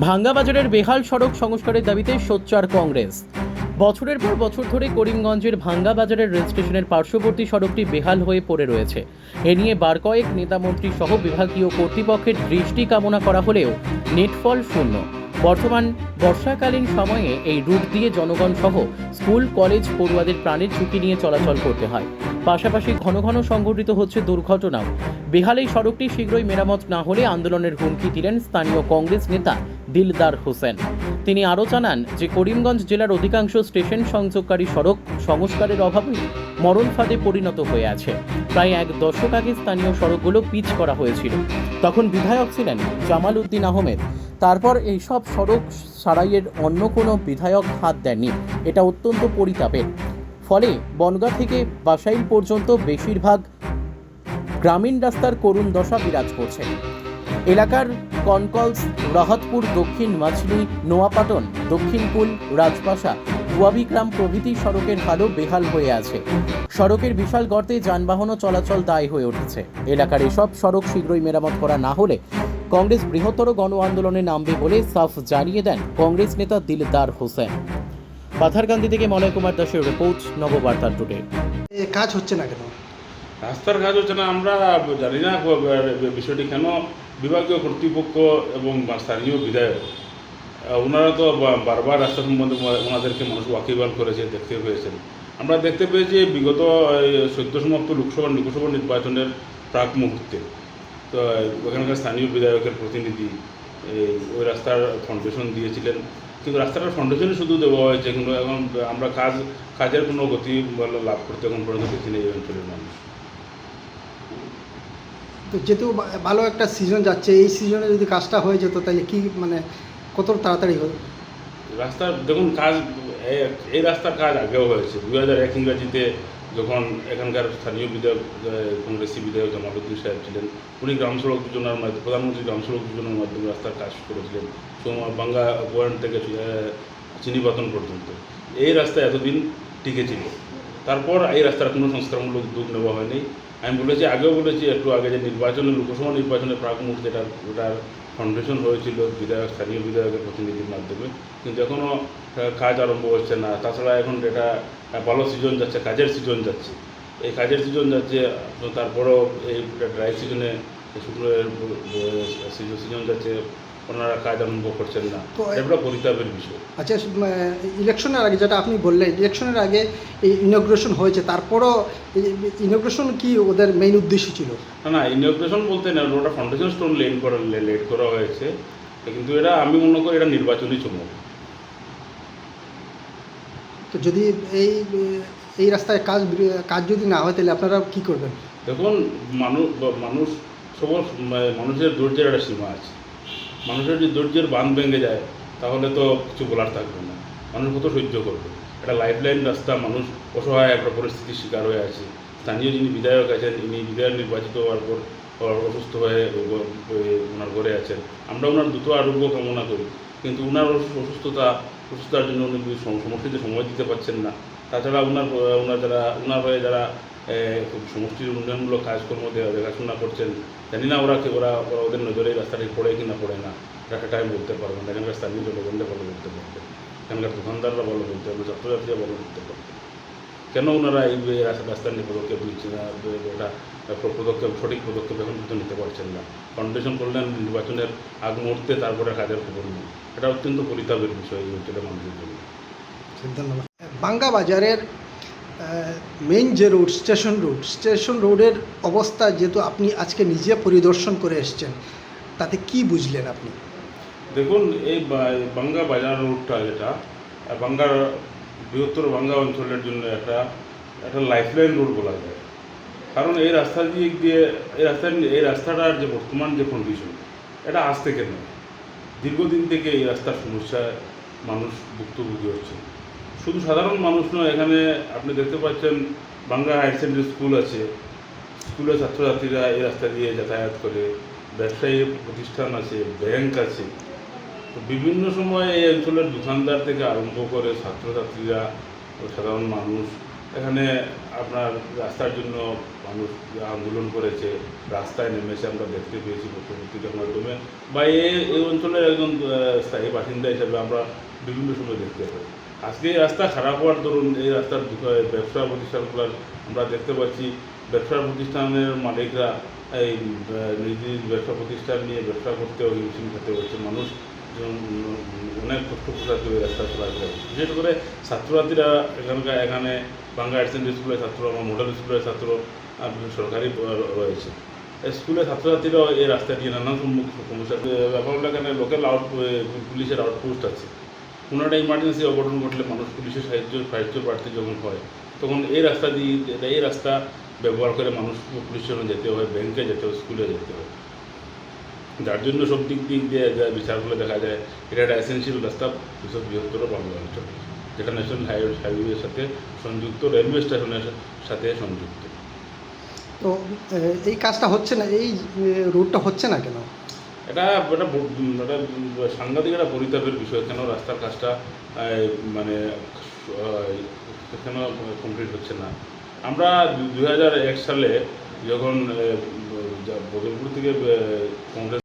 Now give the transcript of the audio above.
ভাঙ্গা বাজারের বেহাল সড়ক সংস্কারের দাবিতে সোচ্চার কংগ্রেস। বছরের পর বছর ধরে করিমগঞ্জের ভাঙ্গা বাজারের রেল স্টেশনের পার্শ্ববর্তী সড়কটি বেহাল হয়ে পড়ে রয়েছে। এ নিয়ে বার কয়েক নেতামন্ত্রী সহ বিভাগীয় কর্তৃপক্ষের দৃষ্টি কামনা করা হলেও নেটফল শূন্য। বর্তমান বর্ষাকালীন সময়ে এই রুট দিয়ে জনগণ সহ স্কুল কলেজ পড়ুয়াদের প্রাণের ঝুঁকি নিয়ে চলাচল করতে হয়। পাশাপাশি ঘন ঘন সংঘটিত হচ্ছে দুর্ঘটনাও। বেহাল এই সড়কটি শীঘ্রই মেরামত না হলে আন্দোলনের হুমকি দিলেন স্থানীয় কংগ্রেস নেতা দিলদার হোসেন। তিনি আরও জানান যে করিমগঞ্জ জেলার অধিকাংশ স্টেশন সংযোগকারী সড়ক সংস্কারের অভাবে মরণ ফাঁদে পরিণত হয়ে আছে। প্রায় এক দশক আগে স্থানীয় সড়কগুলো পিচ করা হয়েছিল, তখন বিধায়ক ছিলেন জামাল উদ্দিন আহমেদ। তারপর এই সব সড়ক সারাইয়ের অন্য কোনো বিধায়ক হাত দেননি। এটা অত্যন্ত পরিতাপের। ফলে বনগাঁ থেকে বাসাইল পর্যন্ত বেশিরভাগ গ্রামীণ রাস্তার করুণ দশা বিরাজ করছে। এলাকার কনকলস, রাহাতপুর, দক্ষিণ মাছলি, নোয়াপাটন, দক্ষিণকুল, রাজপাশা, গুয়াবিগ্রাম প্রভৃতি সড়কের হালও বেহাল হয়ে আছে। সড়কের বিশাল গর্তে যানবাহনও চলাচল দায় হয়ে উঠেছে। এলাকার এসব সড়ক শীঘ্রই মেরামত করা না হলে কংগ্রেস বৃহত্তর গণ আন্দোলনে নামবে বলে সাফ জানিয়ে দেন কংগ্রেস নেতা দিলদার হোসেন। পাথারকান্দি থেকে মলয় কুমার দাসের রিপোর্ট, নববার্তা টুডে। কাজ হচ্ছে না কেন? রাস্তার কাজ হচ্ছে না, আমরা জানি না বিষয়টি কেন। বিভাগীয় কর্তৃপক্ষ এবং স্থানীয় বিধায়ক ওনারা তো বারবার রাস্তা সম্বন্ধে ওনাদেরকে মানুষ ওয়াকিবহাল করেছে, দেখতে পেয়েছেন। আমরা দেখতে পেয়েছি বিগত সদ্য সমাপ্ত লোকসভা নির্বাচনের প্রাক মুহূর্তে তো ওখানকার স্থানীয় বিধায়কের প্রতিনিধি ওই রাস্তার ফাউন্ডেশন দিয়েছিলেন, কিন্তু রাস্তাটার ফাউন্ডেশনই শুধু দেওয়া হয়েছে, কিন্তু এখন আমরা কাজের কোনো গতি লাভ করতে এখন পর্যন্ত দেখি নেই এই অঞ্চলের মানুষ। তো যেহেতু ভালো একটা সিজন যাচ্ছে, এই সিজনে যদি কাজটা হয়ে যেত তাহলে কি মানে কত তাড়াতাড়ি হতো? রাস্তার দেখুন কাজ, এই রাস্তার কাজ আগেও হয়েছে। 2001 ইংরাজিতে যখন এখানকার স্থানীয় বিধায়ক কংগ্রেসি বিধায়ক জামালউদ্দিন সাহেব ছিলেন, উনি গ্রাম সড়ক যোজনার মাধ্যমে, প্রধানমন্ত্রী গ্রাম সড়ক যোজনার মাধ্যমে রাস্তার কাজ করেছিলেন বাঙ্গা পয়েন্ট থেকে চিনিপাতন পর্যন্ত। এই রাস্তা এতদিন টিকে ছিল। তারপর এই রাস্তার কোনো সংস্কারমূলক উদ্যোগ নেওয়া হয়নি। আমি বলেছি, আগেও বলেছি একটু আগে, যে লোকসভা নির্বাচনের প্রাক মুহূর্তে ওটার ফাউন্ডেশন হয়েছিল স্থানীয় বিধায়কের প্রতিনিধির মাধ্যমে, কিন্তু এখনও কাজ আরম্ভ হচ্ছে না। তাছাড়া এখন এটা ভালো সিজন যাচ্ছে, কাজের সিজন যাচ্ছে, এই কাজের সিজন যাচ্ছে, তারপরেও এই ড্রাই সিজনে সিজন যাচ্ছে, ওনারা কাজ আরম্ভ করছেন না। তো এটা পরিতাপের বিষয়। আচ্ছা, ইলেকশনের আগে যেটা আপনি বললেন, ইলেকশনের আগে এই ইনগ্রেশন হয়েছে, তারপরও ইনগ্রেশন কি ওদের মেইন উদ্দেশ্য ছিল? না, ইনগ্রেশন বলতে না, ওটা ফাউন্ডেশন স্টোন লেট করা হয়েছে, কিন্তু এটা আমি মনে করি এটা নির্বাচনী চমক। তো যদি এই রাস্তায় কাজ যদি না হয় তাহলে আপনারা কি করবেন? দেখুন, মানুষের ধৈর্যের একটা সীমা আছে। মানুষের যদি ধৈর্যের বাঁধ ভেঙে যায় তাহলে তো কিছু বলার থাকবে না। মানুষ কত সহ্য করবে? একটা লাইফলাইন রাস্তা, মানুষ অসহায় একটা পরিস্থিতির শিকার হয়ে আছে। স্থানীয় যিনি বিধায়ক আছেন, ইনি বিধায়ক নির্বাচিত হওয়ার পর অসুস্থ হয়ে ওনার ঘরে আছেন। আমরা ওনার দ্রুত আরোগ্য কামনা করি, কিন্তু ওনার অসুস্থতার জন্য উনি সমষ্টিতে সময় দিতে পারছেন না। তাছাড়া ওনার হয়ে যারা সমষ্টির উন্নয়নমূলক কাজকর্ম দেখাশোনা করছেন, জানি না ওরা ওদের নজরে এই রাস্তাটি পড়ে কি না পড়ে না, এটা আমি বলতে পারবো না। এখানকার স্থানীয় জনগণরা ভালো বলতে পারবে, এখানকার দোকানদাররা ভালো বলতে পারবে, ছাত্রছাত্রীরা ভালো বলতে পারবে। কেন ওনারা এই রাস্তা নিয়ে পদক্ষেপ নিচ্ছে না? এটা সঠিক পদক্ষেপ এখন কিন্তু নিতে পারছেন না। ফাউন্ডেশন করলেন নির্বাচনের আগ মুহূর্তে, তারপরে কাজের খবর নেই। এটা অত্যন্ত পরিতাপের বিষয় এই অঞ্চলের মানুষের জন্য। ধন্যবাদ। বাঙ্গা বাজারের মেইন যে রোড, স্টেশন রোডের অবস্থা যেহেতু আপনি আজকে নিজে পরিদর্শন করে এসছেন, তাতে কি বুঝলেন আপনি? দেখুন, এই বাঙ্গা বাজার রোডটা, যেটা বৃহত্তর বাঙ্গা অঞ্চলের জন্য একটা লাইফলাইন রোড বলা যায়। কারণ এই রাস্তা দিয়ে এই রাস্তাটার যে বর্তমান যে কন্ডিশন, এটা আজ থেকে নয়, দীর্ঘদিন থেকে এই রাস্তার সমস্যায় মানুষ ভুক্তভোগী হচ্ছে। শুধু সাধারণ মানুষ নয়, এখানে আপনি দেখতে পাচ্ছেন বাঙ্গা হায়ার সেকেন্ডারি স্কুল আছে, স্কুলের ছাত্রছাত্রীরা এই রাস্তা দিয়ে যাতায়াত করে, ব্যবসায়ী প্রতিষ্ঠান আছে, ব্যাংক আছে। তো বিভিন্ন সময় এই অঞ্চলের দোকানদার থেকে আরম্ভ করে ছাত্রছাত্রীরা, সাধারণ মানুষ এখানে আপনার রাস্তার জন্য মানুষ আন্দোলন করেছে, রাস্তায় নেমেছে, আমরা দেখতে পেয়েছি পত্রিকার মাধ্যমে, বা এই অঞ্চলের একজন স্থায়ী বাসিন্দা হিসাবে আমরা বিভিন্ন সময় দেখতে পাই। আজকে এই রাস্তা খারাপ হওয়ার দরুন এই রাস্তার ব্যবসা প্রতিষ্ঠানগুলোর আমরা দেখতে পাচ্ছি, ব্যবসা প্রতিষ্ঠানের মালিকরা এই নিজ নিজ ব্যবসা প্রতিষ্ঠান নিয়ে ব্যবসা করতেও হিমশিম খেতে হচ্ছে। মানুষ অনেক কষ্ট পোষাতে ওই রাস্তা চলাচল, বিশেষ করে ছাত্রছাত্রীরা এখানে বাংলা হায়ার সেকেন্ডারি স্কুলের ছাত্র, আমার মডেল স্কুলের ছাত্র, সরকারি রয়েছে স্কুলের ছাত্রছাত্রীরাও এই রাস্তা দিয়ে নানান সমস্যা। ব্যাপার হলো এখানে লোকাল পুলিশের আউটপোস্ট আছে, কোনো একটা ইমার্জেন্সি অঘটন ঘটলে মানুষ পুলিশের সাহায্য প্রার্থী যখন হয় তখন এই রাস্তা ব্যবহার করে মানুষ পুলিশের যেতে হয়, ব্যাংকে যেতে হয়, স্কুলে যেতে হয়। যার জন্য সব দিক দিয়ে যা বিচারগুলো দেখা যায়, এটা একটা এসেন্সিয়াল রাস্তা বৃহত্তর বাংলা অঞ্চল, যেটা ন্যাশনাল হাইওয়ের সাথে সংযুক্ত, রেলওয়ে স্টেশনের সাথে সংযুক্ত। তো এই কাজটা হচ্ছে না, এই রুটটা হচ্ছে না কেন? এটা একটা সাংঘাতিক একটা পরিতাপের বিষয়, কেন রাস্তার কাজটা মানে কেন কমপ্লিট হচ্ছে না। আমরা 2001 সালে যখন বদরপুর থেকে কংগ্রেস